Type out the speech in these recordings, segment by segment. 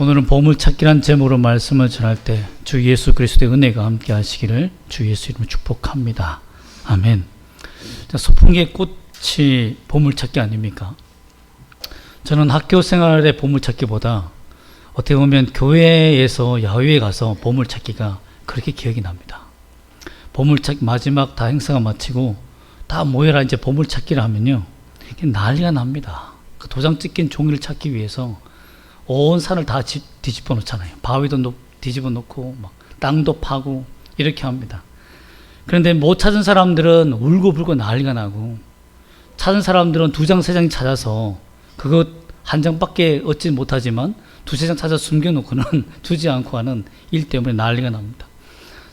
오늘은 보물찾기란 제목으로 말씀을 전할 때 주 예수 그리스도의 은혜가 함께 하시기를 주 예수 이름으로 축복합니다. 아멘. 자, 소풍기의 꽃이 보물찾기 아닙니까? 저는 학교 생활의 보물찾기보다 어떻게 보면 교회에서 야외에 가서 보물찾기가 그렇게 기억이 납니다. 보물찾기 마지막 다 행사가 마치고 다 모여라 이제 보물찾기를 하면요, 난리가 납니다. 그 도장 찍힌 종이를 찾기 위해서 온 산을 다 뒤집어 놓잖아요. 바위도 뒤집어 놓고 막 땅도 파고 이렇게 합니다. 그런데 못 찾은 사람들은 울고불고 난리가 나고, 찾은 사람들은 2장 3장 찾아서 그것 한 장밖에 얻지 못하지만 2-3장 찾아 숨겨놓고는 주지 않고 하는 일 때문에 난리가 납니다.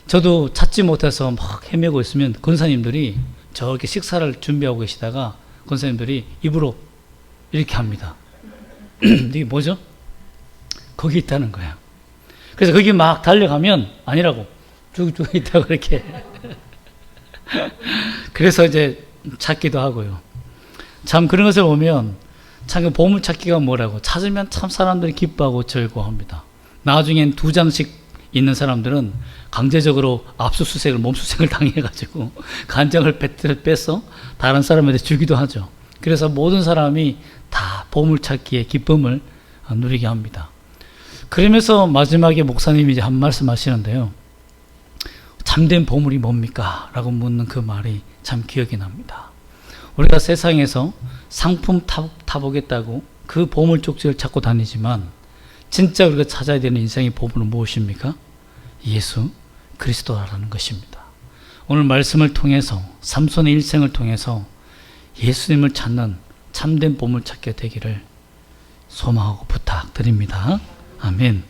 저도 찾지 못해서 막 헤매고 있으면 권사님들이 저렇게 식사를 준비하고 계시다가 권사님들이 입으로 이렇게 합니다. 이게 뭐죠? 거기 있다는 거야. 그래서 거기 막 달려가면 아니라고, 저기 있다고 그렇게. 그래서 이제 찾기도 하고요. 참 그런 것을 보면 참 보물 찾기가 뭐라고, 찾으면 참 사람들이 기뻐하고 즐거워합니다. 나중엔 2장씩 있는 사람들은 강제적으로 압수수색을, 몸수색을 당해가지고 간장을 빼서 다른 사람한테 주기도 하죠. 그래서 모든 사람이 다 보물찾기의 기쁨을 누리게 합니다. 그러면서 마지막에 목사님이 이제 한 말씀 하시는데요, 참된 보물이 뭡니까? 라고 묻는 그 말이 참 기억이 납니다. 우리가 세상에서 상품 타보겠다고 그 보물 쪽지를 찾고 다니지만 진짜 우리가 찾아야 되는 인생의 보물은 무엇입니까? 예수 그리스도라는 것입니다. 오늘 말씀을 통해서, 삼손의 일생을 통해서 예수님을 찾는 참된 보물 찾기가 되기를 소망하고 부탁드립니다. 아멘.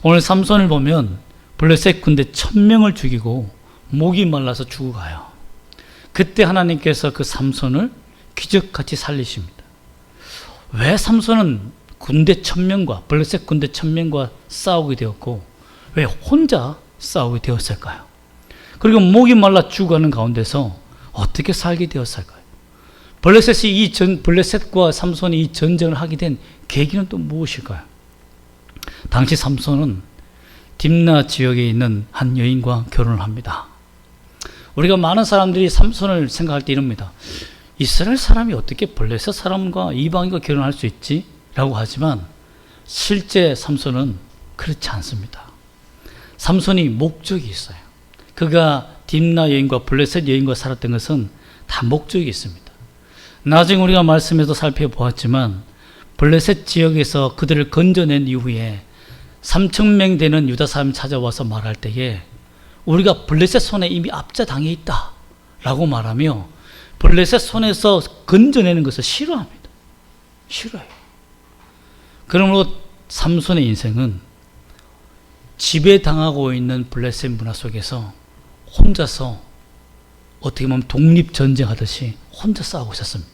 오늘 삼손을 보면 블레셋 군대 1000명을 죽이고 목이 말라서 죽어가요. 그때 하나님께서 그 삼손을 기적같이 살리십니다. 왜 삼손은 군대 1000명과, 블레셋 군대 1000명과 싸우게 되었고 왜 혼자 싸우게 되었을까요? 그리고 목이 말라 죽어가는 가운데서 어떻게 살게 되었을까요? 블레셋과 삼손이 이 전쟁을 하게 된 계기는 또 무엇일까요? 당시 삼손은 딥나 지역에 있는 한 여인과 결혼을 합니다. 우리가 많은 사람들이 삼손을 생각할 때 이럽니다. 이스라엘 사람이 어떻게 블레셋 사람과 이방인과 결혼할 수 있지? 라고 하지만 실제 삼손은 그렇지 않습니다. 삼손이 목적이 있어요. 그가 딥나 여인과 블레셋 여인과 살았던 것은 다 목적이 있습니다. 나중에 우리가 말씀에서 살펴보았지만 블레셋 지역에서 그들을 건져낸 이후에 3,000명 되는 유다 사람이 찾아와서 말할 때에 우리가 블레셋 손에 이미 압자당해 있다 라고 말하며 블레셋 손에서 건져내는 것을 싫어합니다. 싫어해요. 그러므로 삼손의 인생은 지배당하고 있는 블레셋 문화 속에서 혼자서 어떻게 보면 독립전쟁하듯이 혼자 싸우고 있었습니다.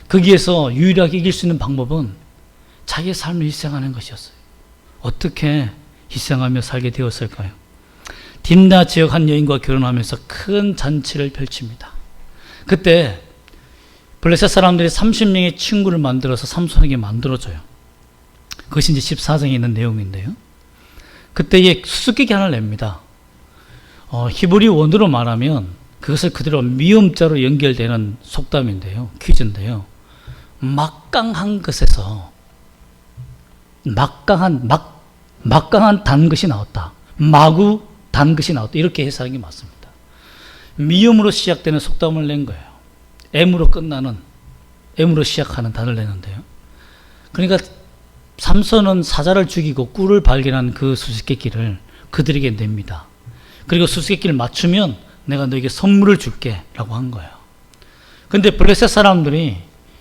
거기에서 유일하게 이길 수 있는 방법은 자기의 삶을 희생하는 것이었어요. 어떻게 희생하며 살게 되었을까요? 딥나 지역 한 여인과 결혼하면서 큰 잔치를 펼칩니다. 그때 블레셋 사람들이 30명의 친구를 만들어서 삼손에게 만들어줘요. 그것이 이제 14장에 있는 내용인데요, 그때에 수수께끼 하나를 냅니다. 히브리 원어로 말하면 그것을 그대로 미음자로 연결되는 속담인데요, 퀴즈인데요, 막강한 것에서 막강한 단 것이 나왔다, 마구 단 것이 나왔다, 이렇게 해석하는 게 맞습니다. 미음으로 시작되는 속담을 낸 거예요. M으로 시작하는 단어를 내는데요, 그러니까 삼손은 사자를 죽이고 꿀을 발견한 그 수수께끼를 그들에게 냅니다. 그리고 수수께끼를 맞추면 내가 너에게 선물을 줄게 라고 한 거예요. 근데 블레셋 사람들이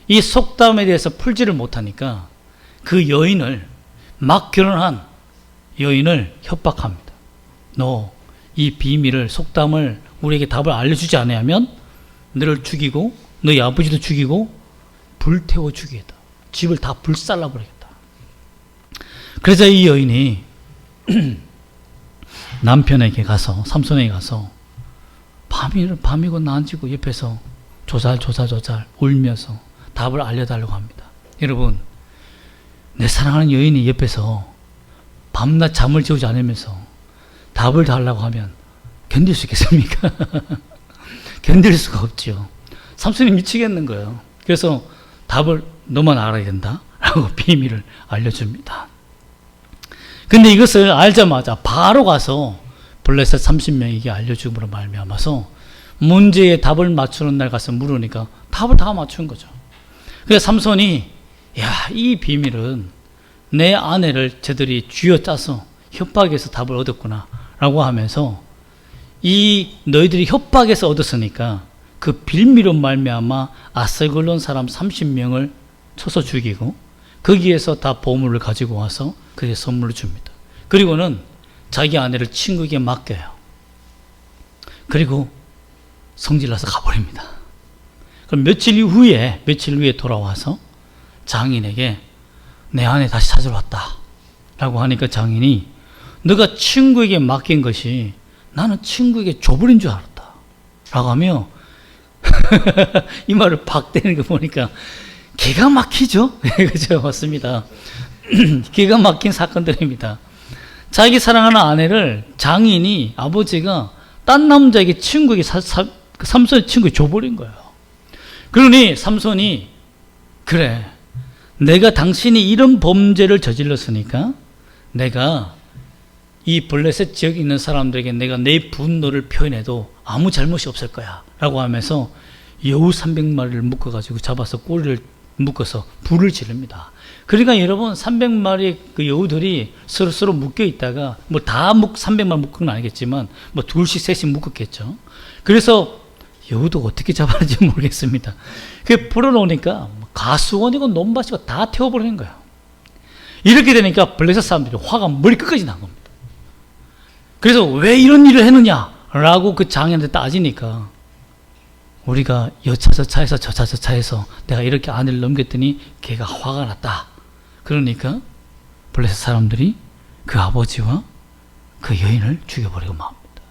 이 속담에 대해서 풀지를 못하니까 그 여인을, 막 결혼한 여인을 협박합니다. 너 이 비밀을, 속담을 우리에게 답을 알려주지 않으면 너를 죽이고 너희 아버지도 죽이고 불태워 죽이겠다. 집을 다 불살라버리겠다. 그래서 이 여인이 남편에게 가서, 삼손에게 가서 밤이고 난지고 옆에서 조잘조잘 울면서 답을 알려달라고 합니다. 여러분, 내 사랑하는 여인이 옆에서 밤낮 잠을 재우지 않으면서 답을 달라고 하면 견딜 수 있겠습니까? 견딜 수가 없죠. 삼손이 미치겠는 거예요. 그래서 답을 너만 알아야 된다 라고 비밀을 알려줍니다. 근데 이것을 알자마자 바로 가서 블레셋 30명에게 알려줌으로 말미암아서 문제의 답을 맞추는 날 가서 물으니까 답을 다 맞춘 거죠. 그래서 삼손이 이 비밀은 내 아내를 저들이 쥐어짜서 협박해서 답을 얻었구나 라고 하면서 이 너희들이 협박해서 얻었으니까 그 빌미로 말미암아 아스글론 사람 30명을 쳐서 죽이고 거기에서 다 보물을 가지고 와서 그에게 선물을 줍니다. 그리고는 자기 아내를 친구에게 맡겨요. 그리고 성질나서 가버립니다. 그럼 며칠 후에 돌아와서 장인에게 내 아내 다시 찾으러 왔다 라고 하니까 장인이 너가 친구에게 맡긴 것이 나는 친구에게 줘버린 줄 알았다 라고 하며 이 말을 박대는 거 보니까 기가 막히죠? 그죠? 맞습니다. 기가 막힌 사건들입니다. 자기 사랑하는 아내를 장인이 아버지가 딴 남자에게 친구에게 삼손의 친구에게 줘버린 거예요. 그러니 삼손이 그래 내가 당신이 이런 범죄를 저질렀으니까 내가 이 블레셋 지역에 있는 사람들에게 내가 내 분노를 표현해도 아무 잘못이 없을 거야 라고 하면서 여우 300마리를 묶어가지고 잡아서 꼬리를 묶어서 불을 지릅니다. 그러니까 여러분 300마리의 그 여우들이 서로 묶여 있다가 뭐 다 300마리 묶은 건 아니겠지만 뭐 둘씩 셋씩 묶었겠죠. 그래서 여우도 어떻게 잡았는지 모르겠습니다. 그게 불어놓으니까 가수원이고 논밭이고 다 태워버리는 거예요. 이렇게 되니까 블레셋 사람들이 화가 머리 끝까지 난 겁니다. 그래서 왜 이런 일을 했느냐라고 그 장인한테 따지니까 우리가 여차 저 차에서 저차 저 차에서 내가 이렇게 아내를 넘겼더니 걔가 화가 났다. 그러니까 블레셋 사람들이 그 아버지와 그 여인을 죽여버리고 맙니다.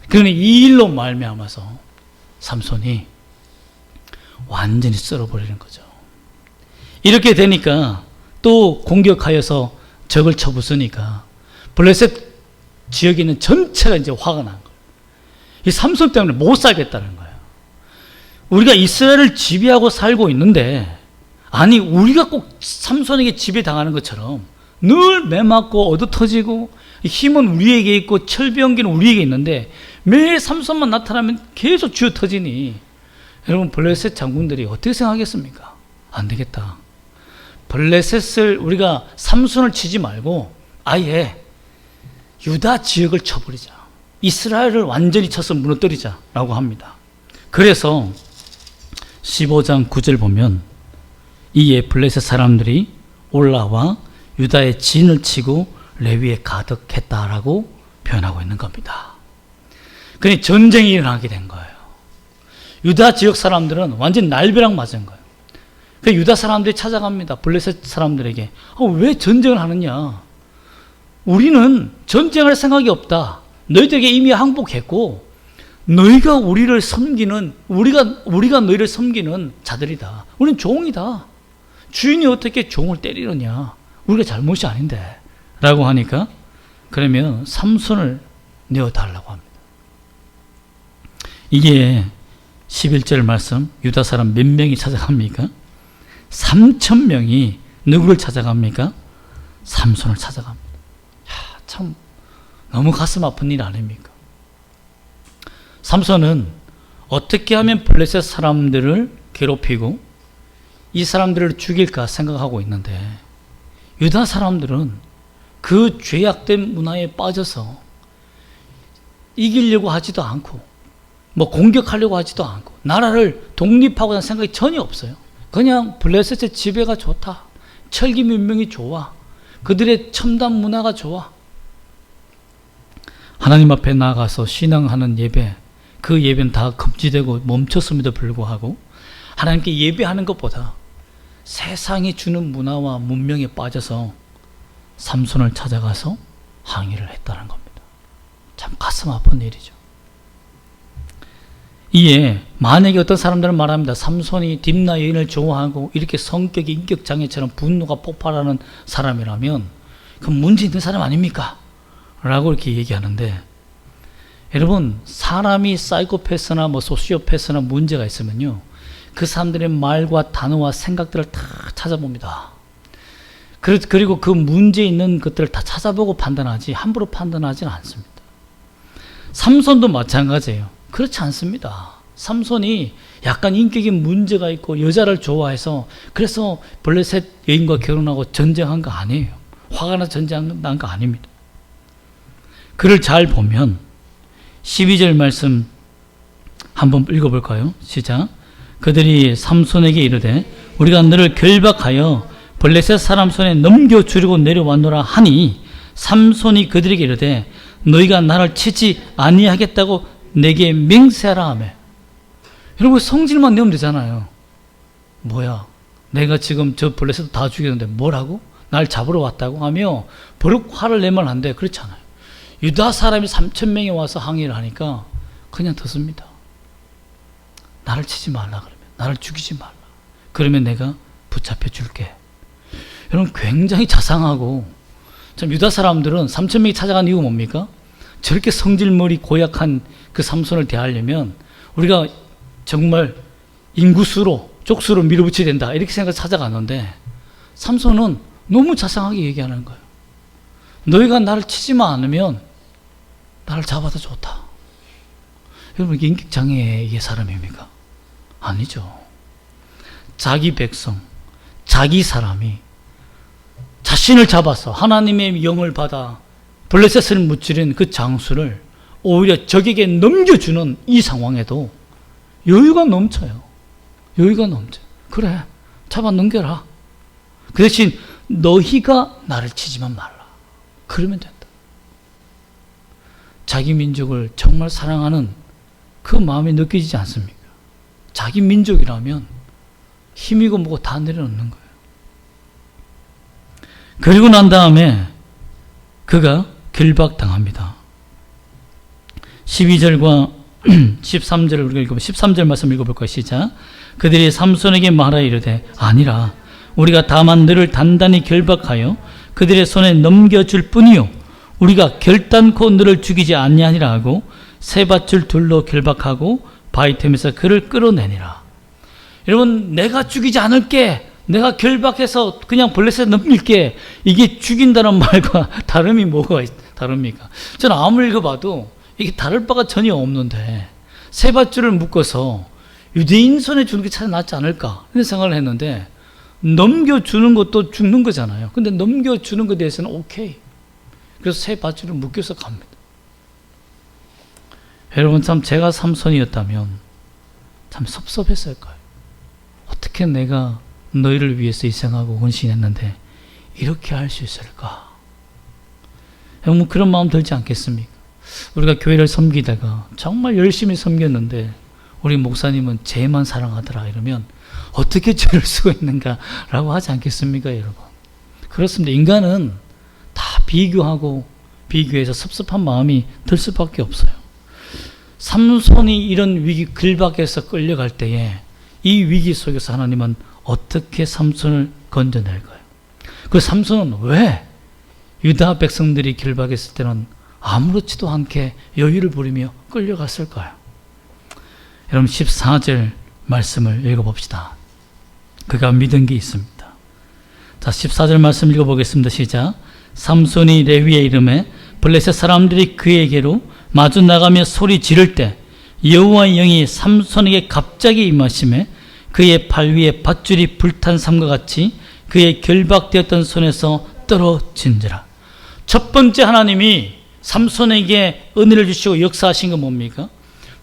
그러니 이 일로 말미암아서 삼손이 완전히 썰어버리는 거죠. 이렇게 되니까 또 공격하여서 적을 쳐부수니까 블레셋 지역에 있는 전체가 이제 화가 난 거예요. 이 삼손 때문에 못 살겠다는 거예요. 우리가 이스라엘을 지배하고 살고 있는데 아니 우리가 꼭 삼손에게 지배당하는 것처럼 늘 매맞고 얻어터지고 힘은 우리에게 있고 철병기는 우리에게 있는데 매일 삼손만 나타나면 계속 쥐어터지니 여러분 블레셋 장군들이 어떻게 생각하겠습니까? 안 되겠다. 블레셋을 우리가 삼손을 치지 말고 아예 유다 지역을 쳐버리자. 이스라엘을 완전히 쳐서 무너뜨리자 라고 합니다. 그래서 15장 9절 보면 이에 블레셋 사람들이 올라와 유다의 진을 치고 레위에 가득했다라고 표현하고 있는 겁니다. 그러니 전쟁이 일어나게 된 거예요. 유다 지역 사람들은 완전 날벼락 맞은 거예요. 그래서 유다 사람들이 찾아갑니다. 블레셋 사람들에게 왜 전쟁을 하느냐? 우리는 전쟁할 생각이 없다. 너희들에게 이미 항복했고 너희가 우리를 섬기는 우리가 너희를 섬기는 자들이다. 우리는 종이다. 주인이 어떻게 종을 때리느냐? 우리가 잘못이 아닌데 라고 하니까 그러면 삼손을 내어달라고 합니다. 이게 11절 말씀 유다 사람 몇 명이 찾아갑니까? 3,000명이 누구를 찾아갑니까? 삼손을 찾아갑니다. 참 너무 가슴 아픈 일 아닙니까? 삼손은 어떻게 하면 블레셋 사람들을 괴롭히고 이 사람들을 죽일까 생각하고 있는데 유다 사람들은 그 죄악된 문화에 빠져서 이기려고 하지도 않고 뭐 공격하려고 하지도 않고 나라를 독립하고자 생각이 전혀 없어요. 그냥 블레셋의 지배가 좋다. 철기 문명이 좋아. 그들의 첨단 문화가 좋아. 하나님 앞에 나가서 신앙하는 예배, 그 예배는 다 금지되고 멈췄음에도 불구하고 하나님께 예배하는 것보다 세상이 주는 문화와 문명에 빠져서 삼손을 찾아가서 항의를 했다는 겁니다. 참 가슴 아픈 일이죠. 이에 만약에 어떤 사람들은 말합니다. 삼손이 딥나 여인을 좋아하고 이렇게 성격이 인격장애처럼 분노가 폭발하는 사람이라면 그럼 문제 있는 사람 아닙니까? 라고 이렇게 얘기하는데, 여러분, 사람이 사이코패스나 소시오패스나 문제가 있으면요, 그 사람들의 말과 단어와 생각들을 다 찾아봅니다. 그리고 그 문제 있는 것들을 다 찾아보고 판단하지 함부로 판단하지는 않습니다. 삼손도 마찬가지예요. 그렇지 않습니다. 삼손이 약간 인격에 문제가 있고 여자를 좋아해서 그래서 블레셋 여인과 결혼하고 전쟁한 거 아니에요. 화가 나서 전쟁한 거 아닙니다. 글을 잘 보면 12절 말씀 한번 읽어볼까요? 시작. 그들이 삼손에게 이르되 우리가 너를 결박하여 블레셋 사람 손에 넘겨주려고 내려왔노라 하니, 삼손이 그들에게 이르되 너희가 나를 치지 아니하겠다고 내게 맹세하라 하며. 여러분, 성질만 내면 되잖아요. 뭐야, 내가 지금 저 블레셋 다 죽였는데 뭐라고? 날 잡으러 왔다고 하며 버럭 화를 내면 안 돼. 그렇잖아요. 유다 사람이 3,000명이 와서 항의를 하니까 그냥 듣습니다. 나를 치지 말라 그러면, 나를 죽이지 말라. 그러면 내가 붙잡혀 줄게. 여러분, 굉장히 자상하고, 참 유다 사람들은 3,000명이 찾아간 이유가 뭡니까? 저렇게 성질머리 고약한 그 삼손을 대하려면 우리가 정말 인구수로 족수로 밀어붙여야 된다, 이렇게 생각해서 찾아갔는데, 삼손은 너무 자상하게 얘기하는 거예요. 너희가 나를 치지만 않으면 나를 잡아도 좋다. 여러분, 이게 인격장애의 사람입니까? 아니죠. 자기 백성, 자기 사람이 자신을 잡아서 하나님의 영을 받아 블레셋을 무찌른 그 장수를 오히려 적에게 넘겨주는 이 상황에도 여유가 넘쳐요. 여유가 넘쳐. 그래, 잡아 넘겨라. 그 대신 너희가 나를 치지만 말라. 그러면 된다. 자기 민족을 정말 사랑하는 그 마음이 느껴지지 않습니까? 자기 민족이라면 힘이고 뭐고 다 내려놓는 거예요. 그리고 난 다음에 그가 결박당합니다. 12절과 13절을 우리가 읽어보면, 13절 말씀 읽어볼까요? 시작. 그들이 삼손에게 말하여 이르되 아니라 우리가 다만 너를 단단히 결박하여 그들의 손에 넘겨줄 뿐이요 우리가 결단코 너를 죽이지 아니하니라 하고 세 밧줄 둘로 결박하고 바위틈에서 그를 끌어내니라. 여러분, 내가 죽이지 않을게, 내가 결박해서 그냥 블레셋 넘길게, 이게 죽인다는 말과 다름이 뭐가 다릅니까? 저는 아무리 읽어봐도 이게 다를 바가 전혀 없는데, 세 밧줄을 묶어서 유대인 손에 주는 게 차라리 낫지 않을까 이런 생각을 했는데, 넘겨주는 것도 죽는 거잖아요. 근데 넘겨주는 것에 대해서는 오케이. 그래서 세 밧줄을 묶여서 갑니다. 여러분, 참 제가 삼손이었다면 참 섭섭했을 거예요. 어떻게 내가 너희를 위해서 희생하고 헌신했는데 이렇게 할 수 있을까? 여러분, 그런 마음 들지 않겠습니까? 우리가 교회를 섬기다가 정말 열심히 섬겼는데 우리 목사님은 쟤만 사랑하더라 이러면 어떻게 저럴 수가 있는가 라고 하지 않겠습니까, 여러분? 그렇습니다. 인간은 다 비교해서 섭섭한 마음이 들 수밖에 없어요. 삼손이 이런 위기, 글박에서 끌려갈 때에 이 위기 속에서 하나님은 어떻게 삼손을 건져낼까요? 그 삼손은 왜 유다 백성들이 결박했을 때는 아무렇지도 않게 여유를 부리며 끌려갔을까요? 여러분, 14절 말씀을 읽어봅시다. 그가 믿은 게 있습니다. 자, 14절 말씀 읽어보겠습니다. 시작. 삼손이 레위의 이름에 블레셋 사람들이 그에게로 마주 나가며 소리 지를 때 여호와의 영이 삼손에게 갑자기 임하심에 그의 발 위에 밧줄이 불탄 삶과 같이 그의 결박되었던 손에서 떨어진지라. 첫 번째, 하나님이 삼손에게 은혜를 주시고 역사하신 건 뭡니까?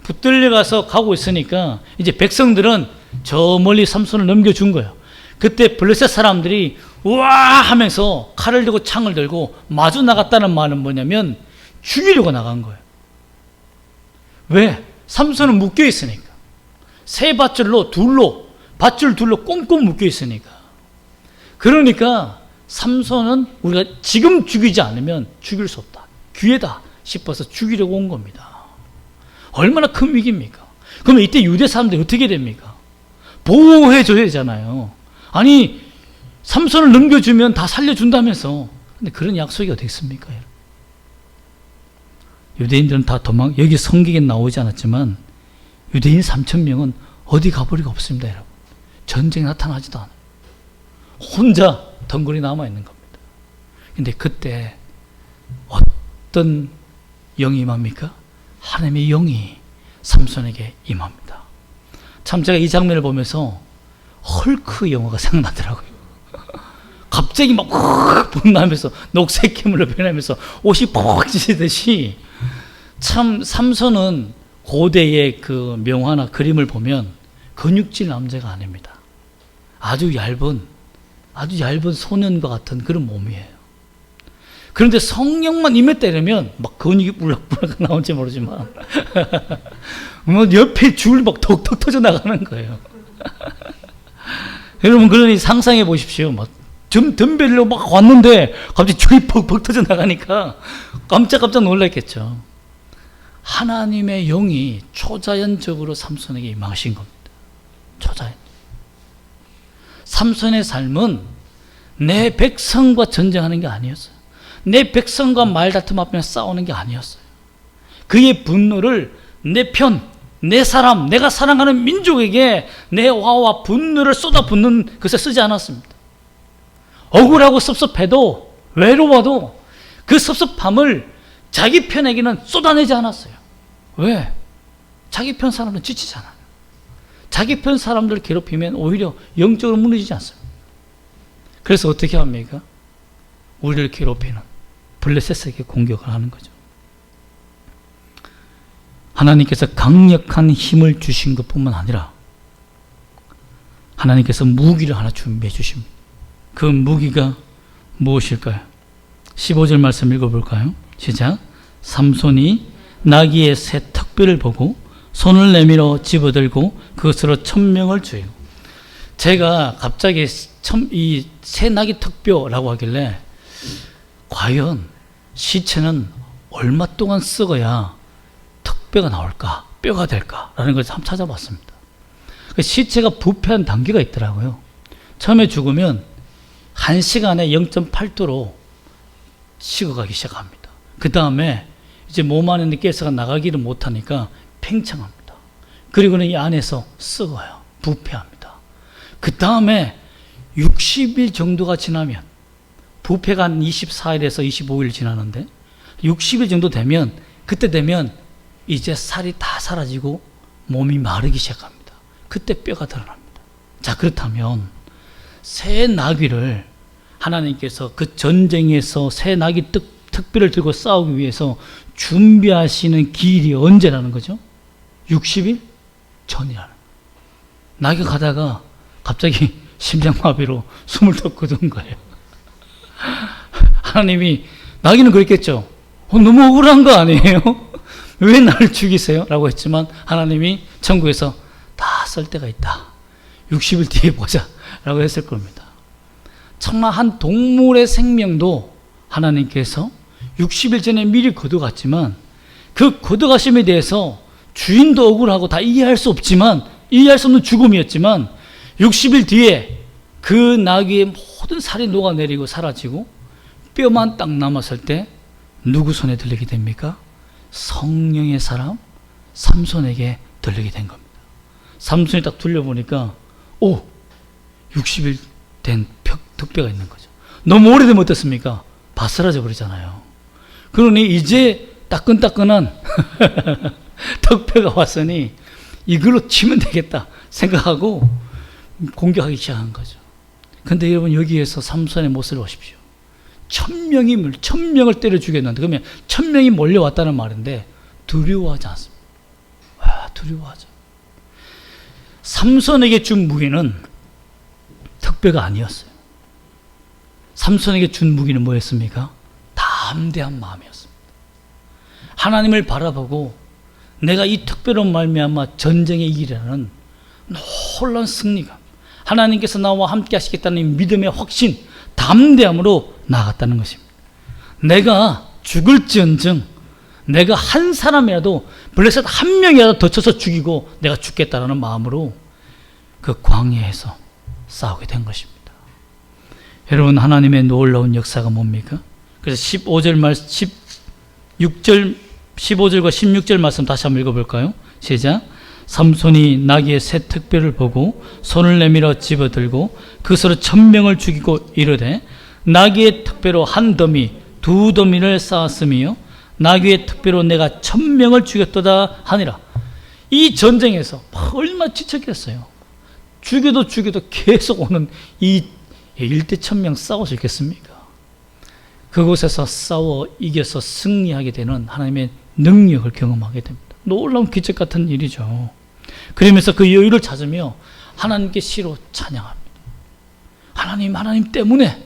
붙들려 가고 있으니까 이제 백성들은 저 멀리 삼손을 넘겨준 거예요. 그때 블레셋 사람들이 우와 하면서 칼을 들고 창을 들고 마주 나갔다는 말은 뭐냐면 죽이려고 나간 거예요. 왜? 삼손은 묶여 있으니까. 세 밧줄로 밧줄 둘로 꽁꽁 묶여 있으니까. 그러니까 삼손은 우리가 지금 죽이지 않으면 죽일 수 없다, 기회다 싶어서 죽이려고 온 겁니다. 얼마나 큰 위기입니까? 그러면 이때 유대 사람들이 어떻게 됩니까? 보호해줘야 되잖아요. 아니, 삼손을 넘겨주면 다 살려준다면서. 근데 그런 약속이 어디 있습니까? 유대인들은 다 여기 성경에 나오지 않았지만 유대인 3,000명은 어디 가버리가 없습니다, 여러분. 전쟁에 나타나지도 않아요. 혼자 덩굴이 남아있는 겁니다. 근데 그때 어떤 영이 임합니까? 하나님의 영이 삼손에게 임합니다. 참 제가 이 장면을 보면서 헐크 영화가 생각나더라고요. 갑자기 막 분나면서 녹색 괴물로 변하면서 옷이 퍽 찢어지듯이, 참 삼손은 고대의 그 명화나 그림을 보면 근육질 남자가 아닙니다. 아주 얇은 소년과 같은 그런 몸이에요. 그런데 성령만 임했다 이러면 막 근육이 불락불락 나온지 모르지만 뭐 옆에 줄 막 톡톡 터져 나가는 거예요. 여러분, 그러니 상상해 보십시오. 막 덤벨로 막 왔는데 갑자기 줄이 퍽퍽 터져 나가니까 깜짝깜짝 놀랐겠죠. 하나님의 영이 초자연적으로 삼손에게 임하신 겁니다. 초자연. 삼손의 삶은 내 백성과 전쟁하는 게 아니었어요. 내 백성과 말다툼 앞에 싸우는 게 아니었어요. 그의 분노를 내 편, 내 사람, 내가 사랑하는 민족에게 내 화와 분노를 쏟아붓는 것에 쓰지 않았습니다. 억울하고 섭섭해도, 외로워도 그 섭섭함을 자기 편에게는 쏟아내지 않았어요. 왜? 자기 편 사람은 지치잖아요. 자기 편 사람들을 괴롭히면 오히려 영적으로 무너지지 않습니다. 그래서 어떻게 합니까? 우리를 괴롭히는 블레셋에게 공격을 하는 거죠. 하나님께서 강력한 힘을 주신 것뿐만 아니라 하나님께서 무기를 하나 준비해 주십니다. 그 무기가 무엇일까요? 15절 말씀 읽어볼까요? 시작. 삼손이 나귀의 새 턱뼈를 보고 손을 내밀어 집어들고 그것으로 1,000명을 죽이고. 제가 갑자기 이 새 나귀 턱뼈라고 하길래 과연 시체는 얼마 동안 썩어야 턱뼈가 나올까, 뼈가 될까라는 걸 한번 찾아봤습니다. 시체가 부패한 단계가 있더라고요. 처음에 죽으면 1시간에 0.8도로 식어가기 시작합니다. 그 다음에 이제 몸 안에 있는 가스가 나가기를 못하니까 팽창합니다. 그리고는 이 안에서 썩어요. 부패합니다. 그 다음에 60일 정도가 지나면, 부패가 한 24일에서 25일 지나는데 60일 정도 되면, 그때 되면 이제 살이 다 사라지고 몸이 마르기 시작합니다. 그때 뼈가 드러납니다. 자, 그렇다면 새 나귀를 하나님께서 그 전쟁에서 새 나귀 턱뼈를 들고 싸우기 위해서 준비하시는 기일이 언제라는 거죠? 60일 전이라는. 나귀가 가다가 갑자기 심장마비로 숨을 턱 거둔 거예요. 하나님이, 나귀는 그랬겠죠. 너무 억울한 거 아니에요? 왜 나를 죽이세요? 라고 했지만 하나님이 천국에서 다 썰 때가 있다. 60일 뒤에 보자. 라고 했을 겁니다. 정말 한 동물의 생명도 하나님께서 60일 전에 미리 거둬갔지만 그 거둬가심에 대해서 주인도 억울하고 다 이해할 수 없지만, 이해할 수 없는 죽음이었지만 60일 뒤에 그 나귀의 모든 살이 녹아내리고 사라지고 뼈만 딱 남았을 때 누구 손에 들리게 됩니까? 성령의 사람 삼손에게 들리게 된 겁니다. 삼손이 딱 둘려보니까 60일 된 턱뼈가 있는 거죠. 너무 오래되면 어떻습니까? 바스라져 버리잖아요. 그러니 이제 따끈따끈한 턱뼈가 왔으니 이걸로 치면 되겠다 생각하고 공격하기 시작한 거죠. 근데 여러분, 여기에서 삼손의 모습을 보십시오. 1,000명을 때려 죽였는데, 그러면 1,000명이 몰려왔다는 말인데 두려워하지 않습니다. 두려워하죠. 삼손에게 준 무기는 턱뼈가 아니었어요. 삼손에게 준 무기는 뭐였습니까? 담대한 마음이었습니다. 하나님을 바라보고 내가 이 턱뼈로 말미암아 전쟁에 이기라는 놀라운 승리감, 하나님께서 나와 함께 하시겠다는 믿음의 확신, 담대함으로 나아갔다는 것입니다. 내가 죽을지언정 내가 한 사람이라도 블레셋 한 명이라도 더 쳐서 죽이고 내가 죽겠다라는 마음으로 그 광야에서 싸우게 된 것입니다. 여러분, 하나님의 놀라운 역사가 뭡니까? 그래서 15절과 16절 말씀 다시 한번 읽어볼까요? 시작. 삼손이 나귀의 새 특별을 보고 손을 내밀어 집어들고 그것으로 1000명을 죽이고 이르되 나귀의 특배로 한 더미 두 더미를 쌓았으며 나귀의 특배로 내가 1000명을 죽였도다 하니라. 이 전쟁에서 얼마나 지쳤겠어요. 죽여도 계속 오는 이 1대 1000명 싸울 수 있겠습니까? 그곳에서 싸워 이겨서 승리하게 되는 하나님의 능력을 경험하게 됩니다. 놀라운 기적 같은 일이죠. 그러면서 그 여유를 찾으며 하나님께 시로 찬양합니다. 하나님 때문에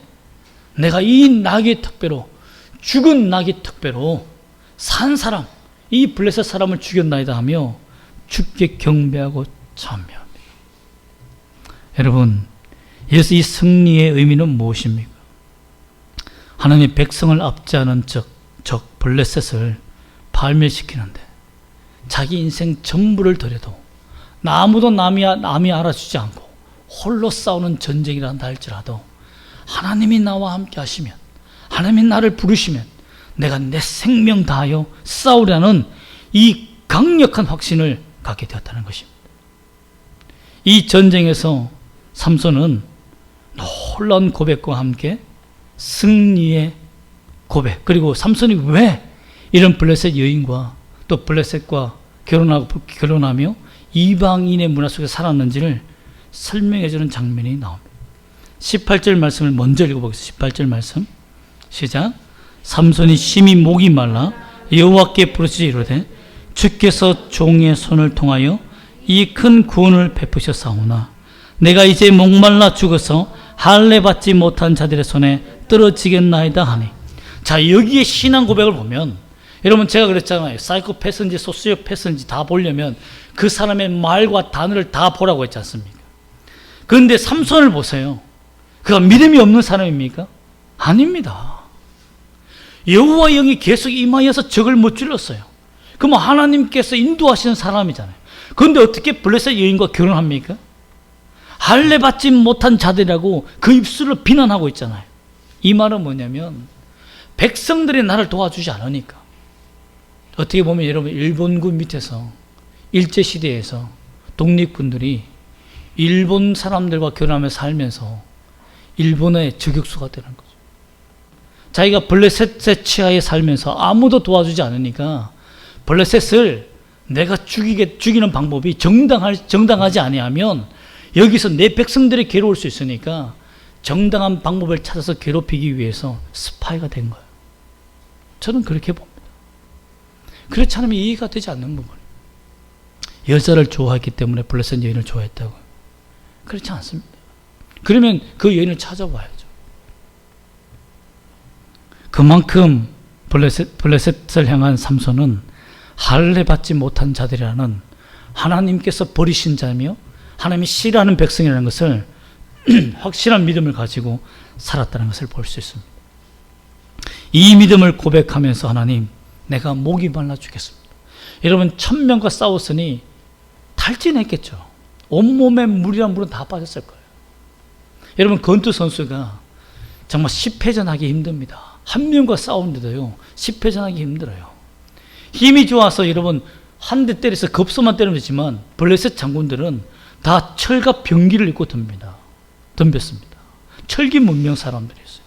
내가 이 나귀의 특배로, 죽은 나귀의 특배로 산 사람, 이 블레셋 사람을 죽였나이다 하며 주께 경배하고 찬미합니다. 여러분, 여기서 이 승리의 의미는 무엇입니까? 하나님의 백성을 압제하는 적 블레셋을 발멸시키는데 자기 인생 전부를 들여도 아무도 남이 알아주지 않고 홀로 싸우는 전쟁이란다 할지라도 하나님이 나와 함께 하시면, 하나님이 나를 부르시면 내가 내 생명 다하여 싸우려는 이 강력한 확신을 갖게 되었다는 것입니다. 이 전쟁에서 삼손은 놀라운 고백과 함께 승리의 고백, 그리고 삼손이 왜 이런 블레셋 여인과 또 블레셋과 결혼하며 이방인의 문화 속에 살았는지를 설명해주는 장면이 나옵니다. 18절 말씀을 먼저 읽어보겠습니다. 18절 말씀 시작. 삼손이 심히 목이 말라 여호와께 부르짖어 이르되 주께서 종의 손을 통하여 이 큰 구원을 베푸셨사오나 내가 이제 목말라 죽어서 할례 받지 못한 자들의 손에 떨어지겠나이다 하니. 자, 여기에 신앙 고백을 보면, 여러분 제가 그랬잖아요. 사이코패스인지 소시오패스인지 다 보려면 그 사람의 말과 단어를 다 보라고 했지 않습니까? 그런데 삼손을 보세요. 그가 믿음이 없는 사람입니까? 아닙니다. 여호와 영이 계속 임하여서 적을 무찔렀어요. 그럼 하나님께서 인도하시는 사람이잖아요. 그런데 어떻게 블레셋 여인과 결혼합니까? 할례 받지 못한 자들이라고 그 입술로 비난하고 있잖아요. 이 말은 뭐냐면 백성들이 나를 도와주지 않으니까. 어떻게 보면 여러분, 일본군 밑에서 일제시대에서 독립군들이 일본 사람들과 결혼하며 살면서 일본의 저격수가 되는 거죠. 자기가 블레셋의 치하에 살면서 아무도 도와주지 않으니까 블레셋을 내가 죽이는 방법이 정당하지 아니하면 여기서 내 백성들이 괴로울 수 있으니까 정당한 방법을 찾아서 괴롭히기 위해서 스파이가 된 거예요. 저는 그렇게 봅니다. 그렇지 않으면 이해가 되지 않는 부분이에요. 여자를 좋아했기 때문에 블레셋 여인을 좋아했다고요. 그렇지 않습니다. 그러면 그 여인을 찾아와야죠. 그만큼 블레셋을 향한 삼손은 할례 받지 못한 자들이라는 하나님께서 버리신 자며 하나님이 싫어하는 백성이라는 것을 확실한 믿음을 가지고 살았다는 것을 볼 수 있습니다. 이 믿음을 고백하면서 하나님, 내가 목이 말라 죽겠습니다. 여러분, 1000명과 싸웠으니 탈진했겠죠. 온몸에 물이란 물은 다 빠졌을 거예요. 여러분, 건투 선수가 정말 10회전 하기 힘듭니다. 한 명과 싸우는데도요 10회전 하기 힘들어요. 힘이 좋아서 여러분 한 대 때려서 급소만 때리면 되지만 블레셋 장군들은 다 철과 병기를 입고 덤볐습니다. 철기 문명 사람들이었어요.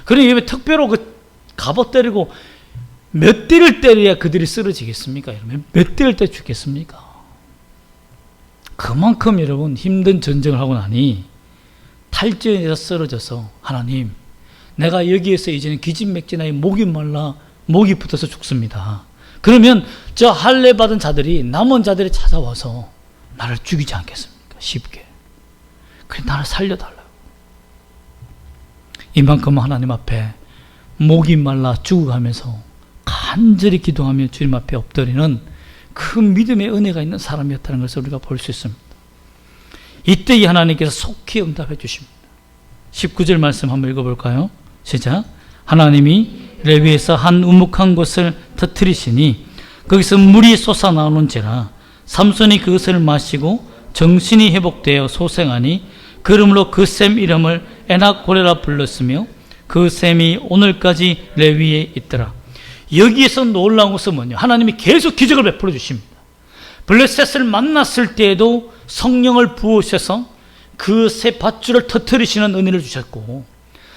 그러니 특별히 그 갑옷 때리고 몇 대를 때려야 그들이 쓰러지겠습니까? 여러분, 몇 대를 때 죽겠습니까? 그만큼 여러분 힘든 전쟁을 하고 나니 탈진에서 쓰러져서 하나님, 내가 여기에서 이제는 기진맥진하여 목이 말라 목이 붙어서 죽습니다. 그러면 저 할례 받은 자들이, 남은 자들이 찾아와서 나를 죽이지 않겠습니까? 쉽게. 그래, 나를 살려달라고. 이만큼 하나님 앞에 목이 말라 죽어가면서 간절히 기도하며 주님 앞에 엎드리는 그 믿음의 은혜가 있는 사람이었다는 것을 우리가 볼 수 있습니다. 이때 이 하나님께서 속히 응답해 주십니다. 19절 말씀 한번 읽어볼까요? 시작. 하나님이 레위에서 한 우묵한 곳을 터뜨리시니 거기서 물이 솟아나오는지라 삼손이 그것을 마시고 정신이 회복되어 소생하니 그러므로 그 샘 이름을 에나고레라 불렀으며 그 샘이 오늘까지 레위에 있더라. 여기에서 놀라운 것은 뭐냐? 하나님이 계속 기적을 베풀어 주십니다. 블레셋을 만났을 때에도 성령을 부으셔서 그 새 밧줄을 터뜨리시는 은혜를 주셨고,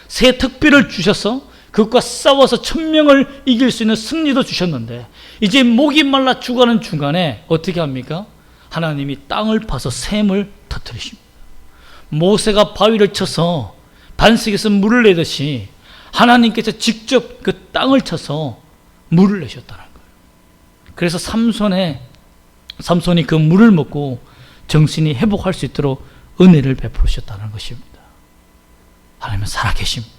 새 특비를 주셔서 그것과 싸워서 1000명을 이길 수 있는 승리도 주셨는데, 이제 목이 말라 죽어가는 중간에 어떻게 합니까? 하나님이 땅을 파서 샘을 터뜨리십니다. 모세가 바위를 쳐서 반석에서 물을 내듯이 하나님께서 직접 그 땅을 쳐서 물을 내셨다는 거예요. 그래서 삼손이 그 물을 먹고 정신이 회복할 수 있도록 은혜를 베푸셨다는 것입니다. 하나님은 살아계십니다.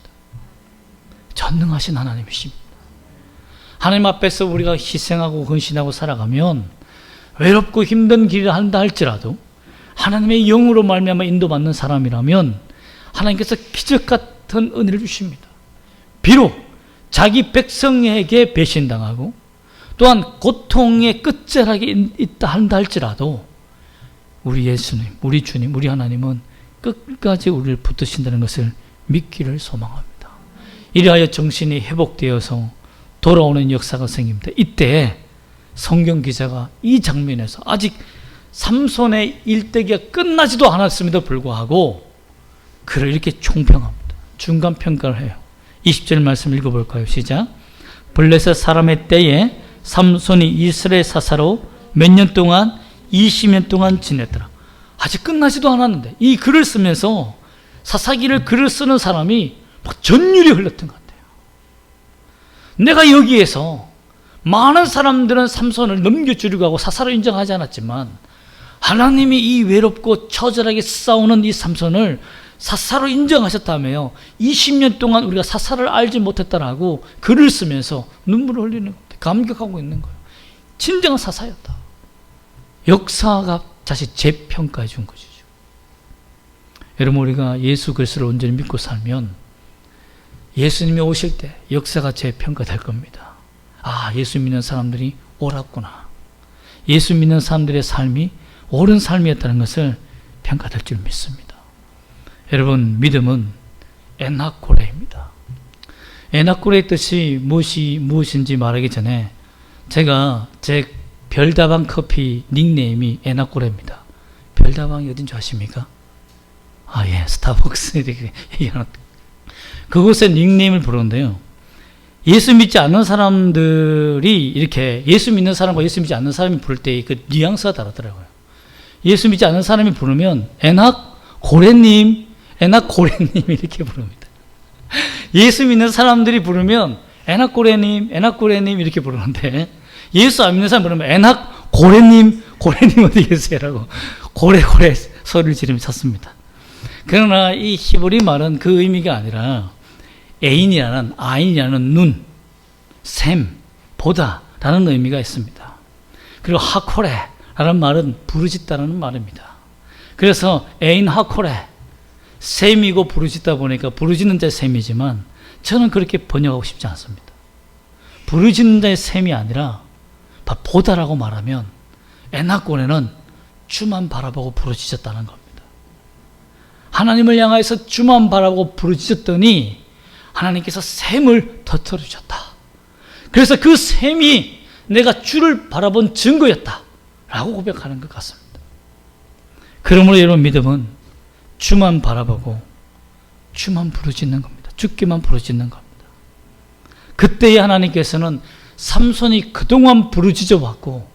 전능하신 하나님이십니다. 하나님 앞에서 우리가 희생하고 헌신하고 살아가면 외롭고 힘든 길을 한다 할지라도 하나님의 영으로 말미암아 인도받는 사람이라면 하나님께서 기적 같은 은혜를 주십니다. 비록 자기 백성에게 배신당하고 또한 고통의 끝자락에 있다 한다 할지라도 우리 예수님, 우리 주님, 우리 하나님은 끝까지 우리를 붙드신다는 것을 믿기를 소망합니다. 이리하여 정신이 회복되어서 돌아오는 역사가 생깁니다. 이때 성경 기자가 이 장면에서 아직 삼손의 일대기가 끝나지도 않았음에도 불구하고 그를 이렇게 총평합니다. 중간 평가를 해요. 20절 말씀 읽어볼까요? 시작. 블레셋 사람의 때에 삼손이 이스라엘 사사로 몇 년 동안 20년 동안 지냈더라. 아직 끝나지도 않았는데 이 글을 쓰면서 사사기를 글을 쓰는 사람이 막 전율이 흘렀던 것 같아요. 내가 여기에서 많은 사람들은 삼손을 넘겨주려고 하고 사사로 인정하지 않았지만 하나님이 이 외롭고 처절하게 싸우는 이 삼손을 사사로 인정하셨다며요. 20년 동안 우리가 사사를 알지 못했다라고 글을 쓰면서 눈물을 흘리는 것 같아요. 감격하고 있는 거예요. 진정한 사사였다. 역사가 다시 재평가해 준 것이죠. 여러분, 우리가 예수 그리스도를 온전히 믿고 살면 예수님이 오실 때 역사가 재평가될 겁니다. 아, 예수 믿는 사람들이 옳았구나. 예수 믿는 사람들의 삶이 옳은 삶이었다는 것을 평가될 줄 믿습니다. 여러분, 믿음은 에나코레입니다. 에나코레의 뜻이 무엇인지 말하기 전에 제가 제 별다방 커피 닉네임이 에나코레입니다. 별다방이 어딘 줄 아십니까? 아, 예, 스타벅스 얘기하는 그곳의 닉네임을 부르는데요. 예수 믿지 않는 사람들이 이렇게 예수 믿는 사람과 예수 믿지 않는 사람이 부를 때 그 뉘앙스가 다르더라고요. 예수 믿지 않는 사람이 부르면 에나고레님 이렇게 부릅니다. 예수 믿는 사람들이 부르면 에나고레님 이렇게 부르는데 예수 안 믿는 사람 부르면 에나고레님 어디 계세요라고 고래 소리를 지르며 찾습니다. 그러나 이 히브리 말은 그 의미가 아니라 아인이라는 눈, 샘, 보다라는 의미가 있습니다. 그리고 하코레라는 말은 부르짖다라는 말입니다. 그래서 에인 하코레, 샘이고 부르짖다 보니까 부르짖는 자의 샘이지만 저는 그렇게 번역하고 싶지 않습니다. 부르짖는 자의 샘이 아니라 보다라고 말하면 에나꼬네는 주만 바라보고 부르짖었다는 겁니다. 하나님을 향하여서 주만 바라보고 부르짖었더니 하나님께서 샘을 터뜨려 주셨다. 그래서 그 샘이 내가 주를 바라본 증거였다 라고 고백하는 것 같습니다. 그러므로 여러분, 믿음은 주만 바라보고 주만 부르짖는 겁니다. 주께만 부르짖는 겁니다. 그때에 하나님께서는 삼손이 그동안 부르짖어 왔고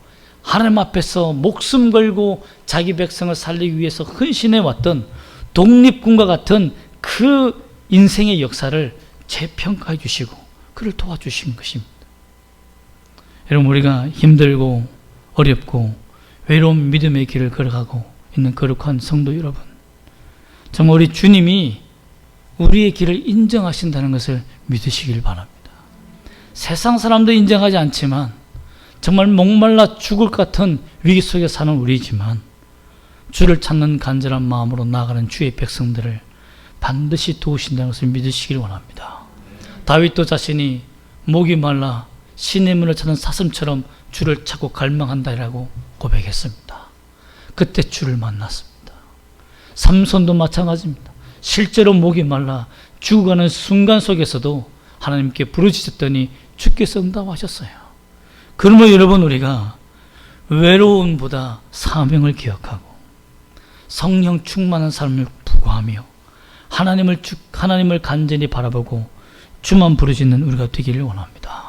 하나님 앞에서 목숨 걸고 자기 백성을 살리기 위해서 헌신해 왔던 독립군과 같은 그 인생의 역사를 재평가해 주시고 그를 도와주신 것입니다. 여러분, 우리가 힘들고 어렵고 외로운 믿음의 길을 걸어가고 있는 거룩한 성도 여러분, 정말 우리 주님이 우리의 길을 인정하신다는 것을 믿으시길 바랍니다. 세상 사람도 인정하지 않지만 정말 목말라 죽을 것 같은 위기 속에 사는 우리지만 주를 찾는 간절한 마음으로 나아가는 주의 백성들을 반드시 도우신다는 것을 믿으시길 원합니다. 다윗도 자신이 목이 말라 시냇물을 찾는 사슴처럼 주를 찾고 갈망한다라고 고백했습니다. 그때 주를 만났습니다. 삼손도 마찬가지입니다. 실제로 목이 말라 죽어가는 순간 속에서도 하나님께 부르짖었더니 주께서 응답하셨어요. 그러면 여러분, 우리가 외로움보다 사명을 기억하고 성령 충만한 삶을 부구하며 하나님을 간절히 바라보고 주만 부르짖는 우리가 되기를 원합니다.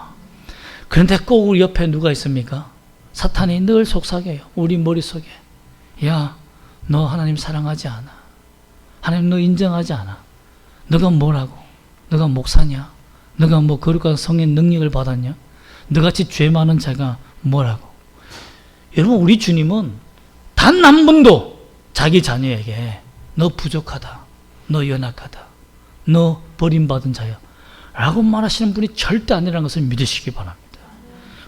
그런데 꼭 우리 옆에 누가 있습니까? 사탄이 늘 속삭여요. 우리 머릿속에. 야, 너 하나님 사랑하지 않아. 하나님 너 인정하지 않아. 너가 뭐라고? 너가 목사냐? 너가 뭐 거룩한 성의 능력을 받았냐? 너같이 죄 많은 자가 뭐라고? 여러분, 우리 주님은 단 한 번도 자기 자녀에게 너 부족하다, 너 연약하다, 너 버림받은 자야 라고 말하시는 분이 절대 아니라는 것을 믿으시기 바랍니다.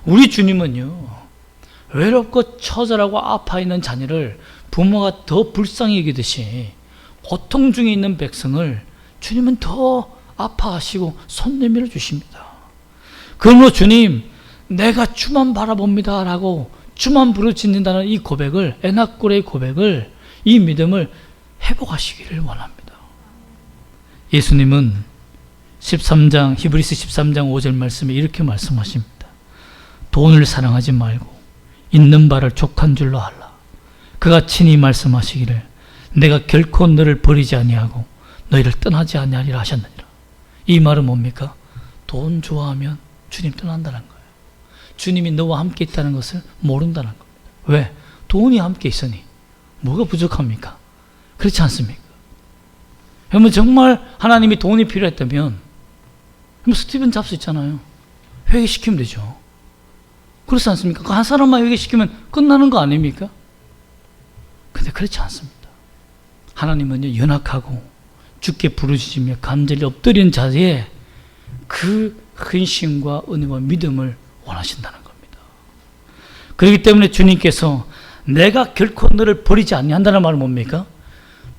우리 주님은요, 외롭고 처절하고 아파 있는 자녀를 부모가 더 불쌍히 여기듯이 고통 중에 있는 백성을 주님은 더 아파하시고 손 내밀어 주십니다. 그러므로 주님, 내가 주만 바라봅니다 라고 주만 부르짖는다는 이 고백을, 에나꼴의 고백을, 이 믿음을 회복하시기를 원합니다. 예수님은 히브리서 13장 5절 말씀에 이렇게 말씀하십니다. 돈을 사랑하지 말고 있는 바를 족한 줄로 알라. 그가 친히 말씀하시기를 내가 결코 너를 버리지 아니하고 너희를 떠나지 아니하리라 하셨느니라. 이 말은 뭡니까? 돈 좋아하면 주님 떠난다는 거예요. 주님이 너와 함께 있다는 것을 모른다는 겁니다. 왜? 돈이 함께 있으니 뭐가 부족합니까? 그렇지 않습니까? 여러분, 정말 하나님이 돈이 필요했다면 스티븐 잡스 있잖아요. 회개시키면 되죠. 그렇지 않습니까? 그 한 사람만 회개시키면 끝나는 거 아닙니까? 근데 그렇지 않습니다. 하나님은요, 연약하고 주께 부르짖으며 간절히 엎드린 자리에 그 근심과 은혜와 믿음을 원하신다는 겁니다. 그렇기 때문에 주님께서 내가 결코 너를 버리지 아니한다는 말은 뭡니까?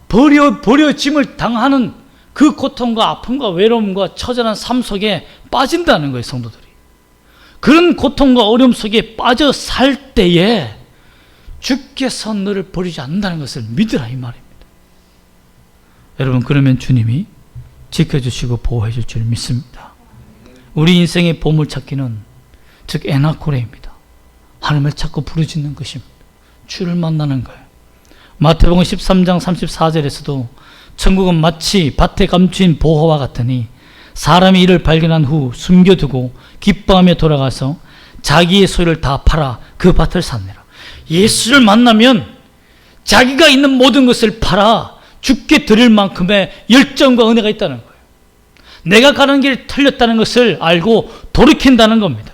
버려짐을 당하는 그 고통과 아픔과 외로움과 처절한 삶 속에 빠진다는 거예요, 성도들이. 그런 고통과 어려움 속에 빠져 살 때에 주께서 너를 버리지 않는다는 것을 믿으라, 이 말입니다. 여러분, 그러면 주님이 지켜주시고 보호해 줄 줄 믿습니다. 우리 인생의 보물찾기는 즉 에나코레입니다. 하나님을 찾고 부르짖는 것입니다. 주를 만나는 거예요. 마태복음 13장 34절에서도 천국은 마치 밭에 감추인 보화와 같으니 사람이 이를 발견한 후 숨겨두고 기뻐하며 돌아가서 자기의 소유를 다 팔아 그 밭을 샀느라. 예수를 만나면 자기가 있는 모든 것을 팔아 주께 드릴 만큼의 열정과 은혜가 있다는 거예요. 내가 가는 길이 틀렸다는 것을 알고 돌이킨다는 겁니다.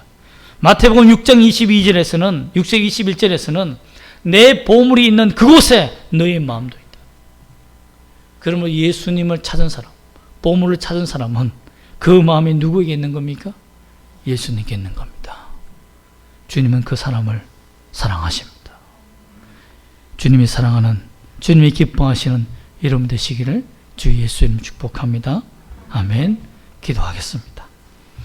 마태복음 6장 21절에서는 내 보물이 있는 그곳에 너의 마음도 있다. 그러므로 예수님을 찾은 사람, 보물을 찾은 사람은 그 마음이 누구에게 있는 겁니까? 예수님께 있는 겁니다. 주님은 그 사람을 사랑하십니다. 주님이 사랑하는, 주님이 기뻐하시는 여러분 되시기를 주 예수 이름으로 축복합니다. 아멘. 기도하겠습니다.